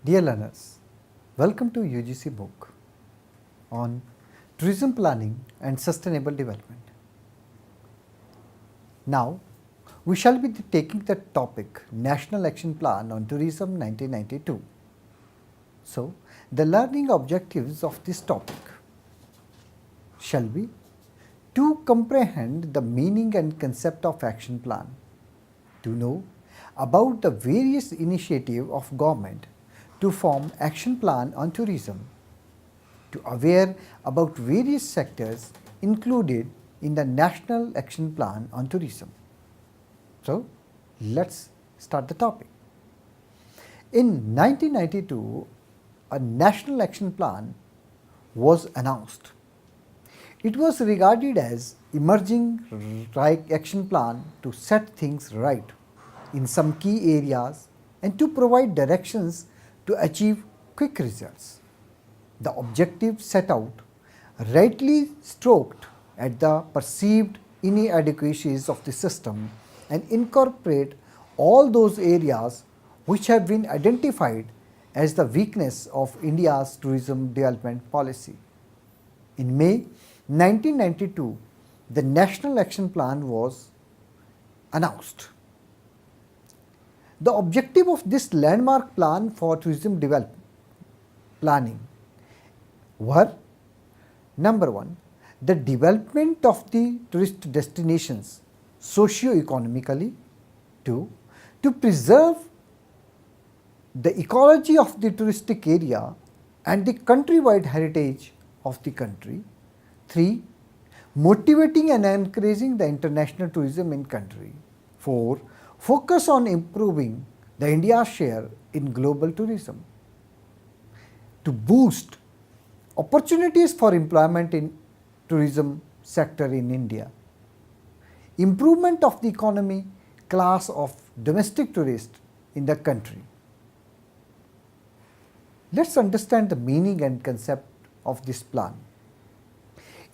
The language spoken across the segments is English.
Dear learners, welcome to UGC book on tourism planning and sustainable development. Now, we shall be taking the topic National Action Plan on Tourism 1992. So, the learning objectives of this topic shall be to comprehend the meaning and concept of action plan, to know about the various initiatives of government to form action plan on tourism, to aware about various sectors included in the National Action Plan on Tourism. So, let's start the topic. In 1992, a National Action Plan was announced. It was regarded as emerging action plan to set things right in some key areas and to provide directions to achieve quick results. The objective set out rightly stroked at the perceived inadequacies of the system and incorporate all those areas which have been identified as the weakness of India's tourism development policy. In May 1992, the National Action Plan was announced. The objective of this landmark plan for tourism planning were: number one, the development of the tourist destinations socio-economically; two, to preserve the ecology of the touristic area and the countrywide heritage of the country; three, motivating and encouraging the international tourism in country; four, focus on improving the India's share in global tourism; to boost opportunities for employment in tourism sector in India; improvement of the economy class of domestic tourists in the country. Let's understand the meaning and concept of this plan.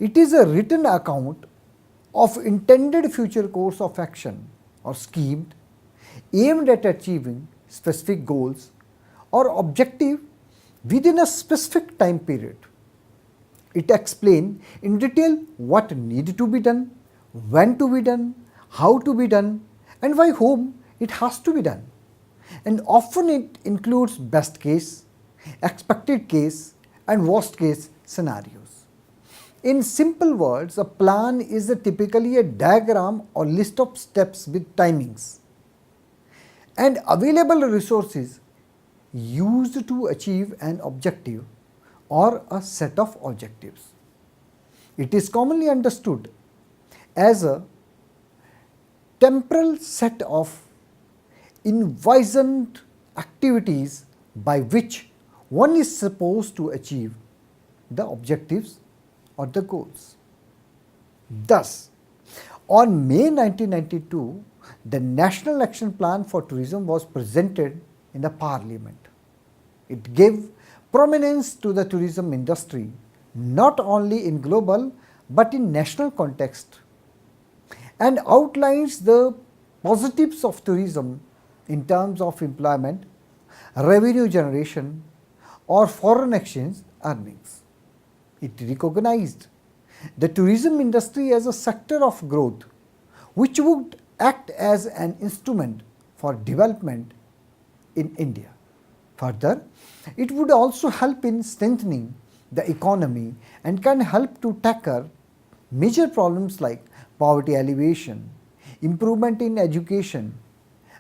It is a written account of intended future course of action or scheme aimed at achieving specific goals or objective within a specific time period. It explains in detail what needs to be done, when to be done, how to be done, and by whom it has to be done. And often it includes best case, expected case, and worst case scenarios. In simple words, a plan is typically a diagram or list of steps with timings and available resources used to achieve an objective or a set of objectives. It is commonly understood as a temporal set of envisioned activities by which one is supposed to achieve the objectives or the goals. Thus, on May 1992, the National Action Plan for Tourism was presented in the Parliament. It gave prominence to the tourism industry not only in global but in national context and outlines the positives of tourism in terms of employment, revenue generation, or foreign exchange earnings. It recognized the tourism industry as a sector of growth which would act as an instrument for development in India. Further, it would also help in strengthening the economy and can help to tackle major problems like poverty alleviation, improvement in education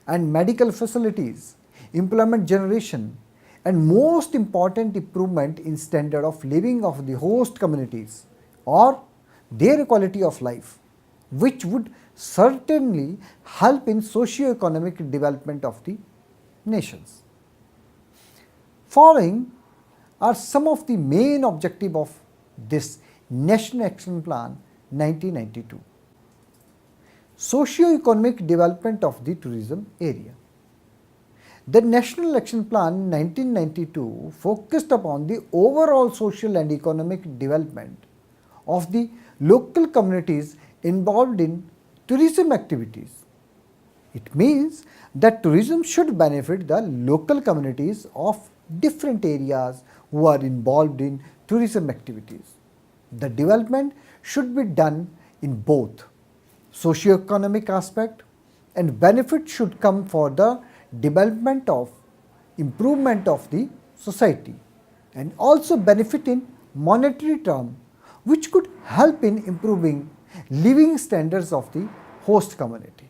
and medical facilities, employment generation, and most important, improvement in standard of living of the host communities or their quality of life, which would certainly help in socio-economic development of the nations. Following are some of the main objectives of this National Action Plan 1992. Socio-economic development of the tourism area. The National Action Plan 1992 focused upon the overall social and economic development of the local communities involved in tourism activities. It means that tourism should benefit the local communities of different areas who are involved in tourism activities. The development should be done in both socio-economic aspect, and benefit should come for the development of improvement of the society, and also benefit in monetary term, which could help in improving living standards of the host community.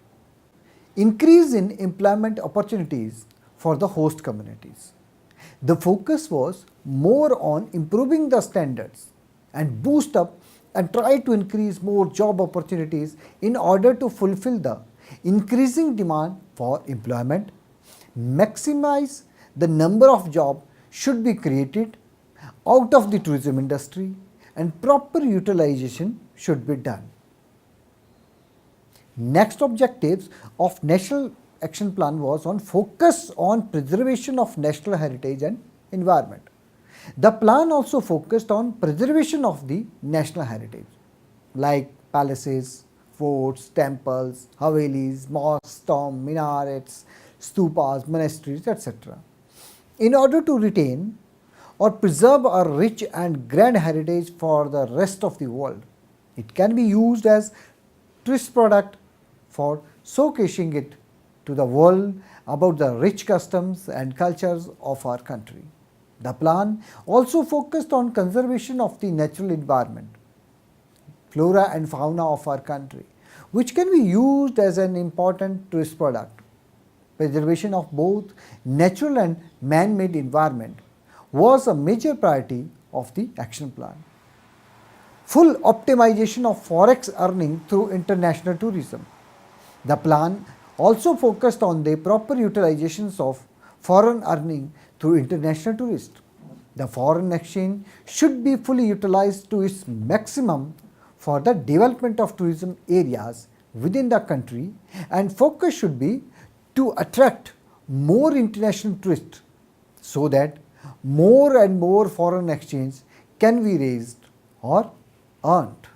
Increase in employment opportunities for the host communities. The focus was more on improving the standards and boost up and try to increase more job opportunities in order to fulfill the increasing demand for employment. Maximize the number of jobs should be created out of the tourism industry, and proper utilization should be done. Next objectives of National Action Plan was on focus on preservation of national heritage and environment. The plan also focused on preservation of the national heritage like palaces, forts, temples, havelis, mosques, tombs, minarets, stupas, monasteries, etc. in order to retain or preserve a rich and grand heritage for the rest of the world. It can be used as tourist product for showcasing it to the world about the rich customs and cultures of our country. The plan also focused on conservation of the natural environment, flora and fauna of our country, which can be used as an important tourist product. Preservation of both natural and man-made environment was a major priority of the action plan. Full optimization of forex earning through international tourism. The plan also focused on the proper utilizations of foreign earning through international tourists. The foreign exchange should be fully utilized to its maximum for the development of tourism areas within the country, and focus should be to attract more international tourists so that more and more foreign exchange can be raised or earned.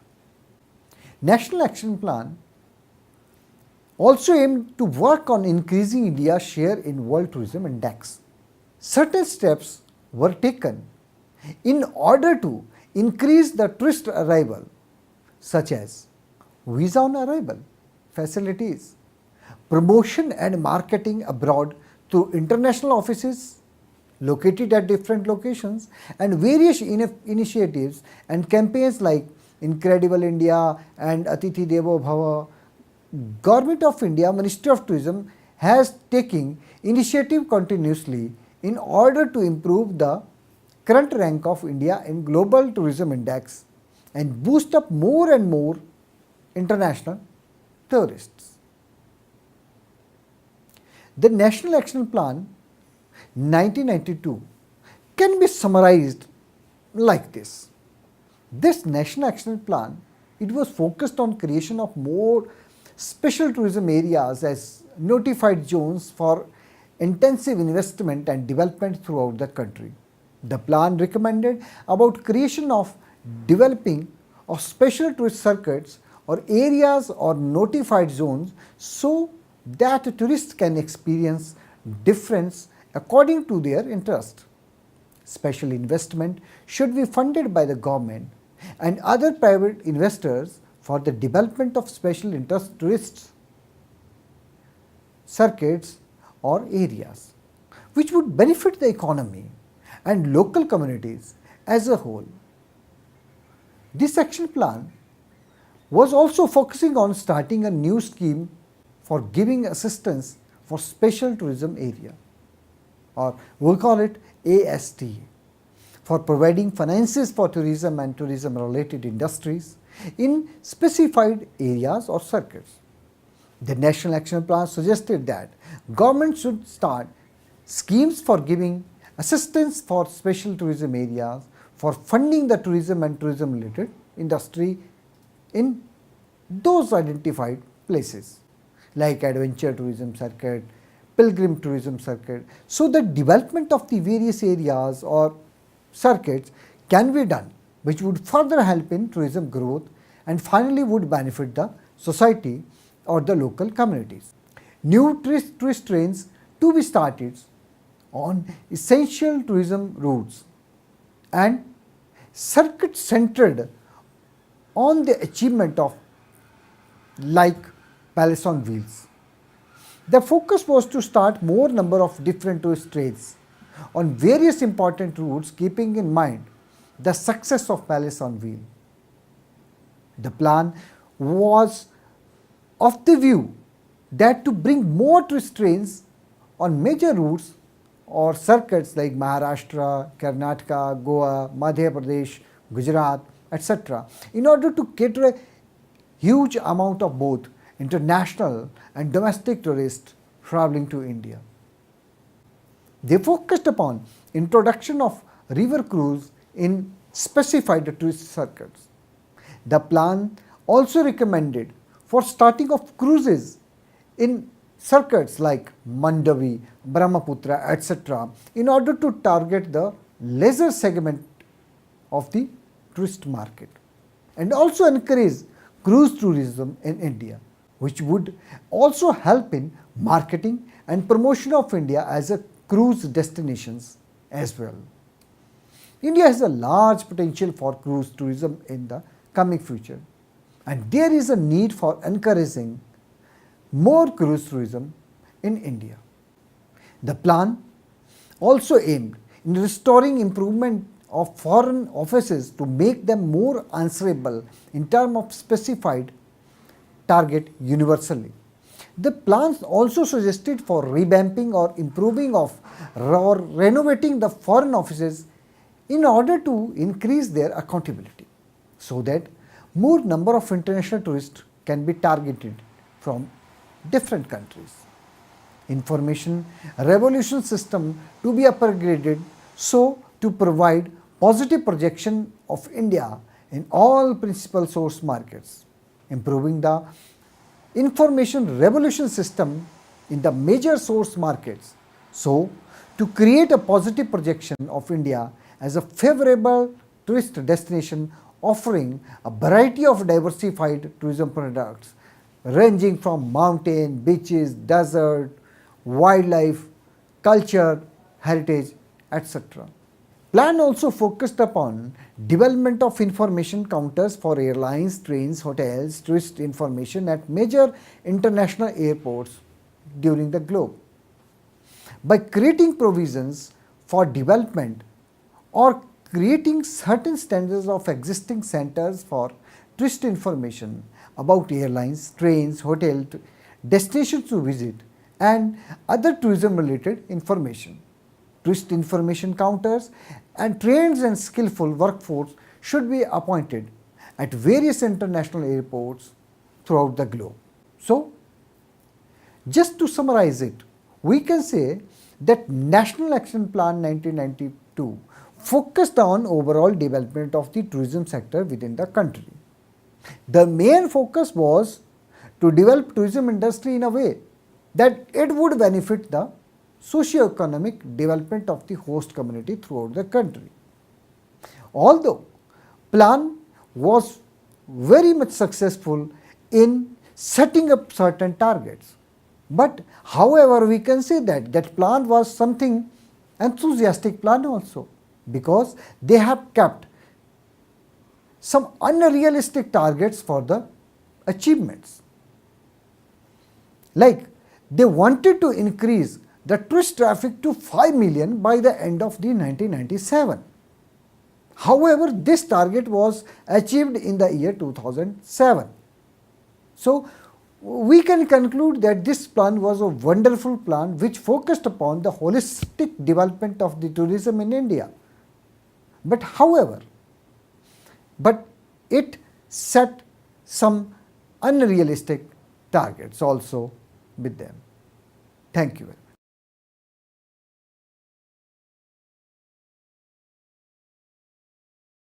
National Action Plan also aimed to work on increasing India's share in World Tourism Index. Certain steps were taken in order to increase the tourist arrival, such as visa on arrival facilities, promotion and marketing abroad through international offices located at different locations, and various initiatives and campaigns like Incredible India and Atithi Devo Bhava. Government of India, Ministry of Tourism has taken initiative continuously in order to improve the current rank of India in Global Tourism Index and boost up more and more international tourists. The National Action Plan 1992 can be summarized like this. This National Action Plan, it was focused on creation of more special tourism areas as notified zones for intensive investment and development throughout the country. The plan recommended about creation of developing of special tourist circuits or areas or notified zones so that tourists can experience difference according to their interest. Special investment should be funded by the government and other private investors for the development of special interest tourists circuits or areas, which would benefit the economy and local communities as a whole. This action plan was also focusing on starting a new scheme for giving assistance for special tourism area, or we call it AST, for providing finances for tourism and tourism related industries in specified areas or circuits. The National Action Plan suggested that government should start schemes for giving assistance for special tourism areas for funding the tourism and tourism related industry in those identified places like adventure tourism circuit, pilgrim tourism circuit, so the development of the various areas or circuits can be done, which would further help in tourism growth and finally would benefit the society or the local communities. New tourist trains to be started on essential tourism routes and circuits centered on the achievement of like Palace on Wheels. The focus was to start more number of different tourist trains on various important routes, keeping in mind the success of Palace on Wheel. The plan was of the view that to bring more tourist trains on major routes or circuits like Maharashtra, Karnataka, Goa, Madhya Pradesh, Gujarat, etc. in order to cater a huge amount of both international and domestic tourists traveling to India. They focused upon introduction of river cruise in specified tourist circuits. The plan also recommended for starting of cruises in circuits like Mandavi, Brahmaputra, etc. in order to target the leisure segment of the tourist market and also encourage cruise tourism in India, which would also help in marketing and promotion of India as a cruise destinations as well. India has a large potential for cruise tourism in the coming future, and there is a need for encouraging more cruise tourism in India. The plan also aimed in restoring improvement of foreign offices to make them more answerable in terms of specified target universally. The plans also suggested for revamping or improving of or renovating the foreign offices in order to increase their accountability, so that more number of international tourists can be targeted from different countries. Information revolution system to be upgraded so to provide positive projection of India in all principal source markets, improving the information revolution system in the major source markets, so to create a positive projection of India as a favorable tourist destination offering a variety of diversified tourism products ranging from mountain, beaches, desert, wildlife, culture, heritage, etc. Plan also focused upon development of information counters for airlines, trains, hotels, tourist information at major international airports during the globe. By creating provisions for development or creating certain standards of existing centers for tourist information about airlines, trains, hotel, destinations to visit and other tourism related information. Tourist information counters and trained and skillful workforce should be appointed at various international airports throughout the globe. So, just to summarize it, we can say that National Action Plan 1992 focused on overall development of the tourism sector within the country. The main focus was to develop tourism industry in a way that it would benefit the socio-economic development of the host community throughout the country. Although plan was very much successful in setting up certain targets, but however we can say that that plan was something enthusiastic plan also, because they have kept some unrealistic targets for the achievements. Like they wanted to increase the tourist traffic to 5 million by the end of the 1997. However, this target was achieved in the year 2007. So, we can conclude that this plan was a wonderful plan which focused upon the holistic development of the tourism in India. But however, it set some unrealistic targets also with them. Thank you very much.